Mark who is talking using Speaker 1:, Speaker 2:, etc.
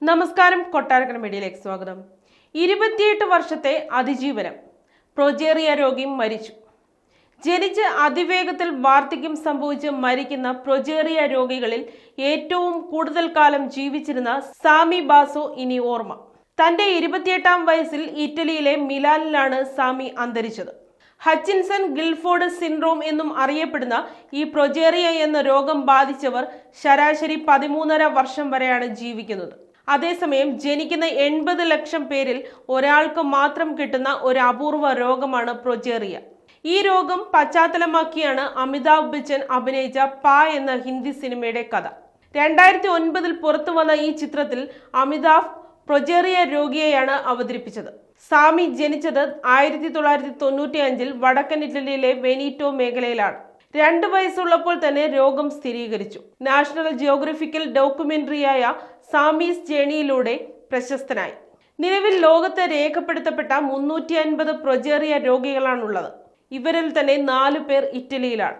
Speaker 1: നമസ്കാരം, കൊട്ടാരക്കര മീഡിയയിലേക്ക് സ്വാഗതം. 28 വർഷത്തെ അതിജീവനം. പ്രൊജേറിയ രോഗി മരിച്ചു. ജനിച്ച് അതിവേഗത്തിൽ വാർദ്ധക്യം സംഭവിച്ച് മരിക്കുന്ന പ്രൊജേറിയ രോഗികളിൽ ഏറ്റവും കൂടുതൽ കാലം ജീവിച്ചിരുന്ന സാമി ബാസോ ഇനി ഓർമ്മ. തന്റെ 28ാം വയസ്സിൽ ഇറ്റലിയിലെ മിലാനിലാണ് സാമി അന്തരിച്ചത്. ഹച്ചിൻസൺ ഗിൽഫോർഡ് സിൻഡ്രോം എന്നും അറിയപ്പെടുന്ന ഈ പ്രൊജേറിയ എന്ന രോഗം ബാധിച്ചവർ ശരാശരി 13.5 വർഷം വരെയാണ് ജീവിക്കുന്നത്. അതേസമയം ജനിക്കുന്ന 80 ലക്ഷം പേരിൽ ഒരാൾക്ക് മാത്രം കിട്ടുന്ന ഒരു അപൂർവ രോഗമാണ് പ്രൊജേറിയ. ഈ രോഗം പശ്ചാത്തലമാക്കിയാണ് അമിതാഭ് ബച്ചൻ അഭിനയിച്ച പാ എന്ന ഹിന്ദി സിനിമയുടെ കഥ. 2009 പുറത്തു വന്ന ഈ ചിത്രത്തിൽ അമിതാഭ് പ്രൊജേറിയ രോഗിയെയാണ് അവതരിപ്പിച്ചത്. സാമി ജനിച്ചത് 1995 വടക്കൻ ഇറ്റലിയിലെ വെനീറ്റോ മേഖലയിലാണ്. 2 വയസ്സുള്ളപ്പോൾ തന്നെ രോഗം സ്ഥിരീകരിച്ചു. നാഷണൽ ജിയോഗ്രഫിക്കൽ ഡോക്യുമെന്ററിയായ സാമീസ് ജേണിയിലൂടെ പ്രശസ്തനായി. നിലവിൽ ലോകത്ത് രേഖപ്പെടുത്തപ്പെട്ട 350 പ്രൊജേറിയ രോഗികളാണുള്ളത്. ഇവരിൽ തന്നെ 4 പേർ ഇറ്റലിയിലാണ്.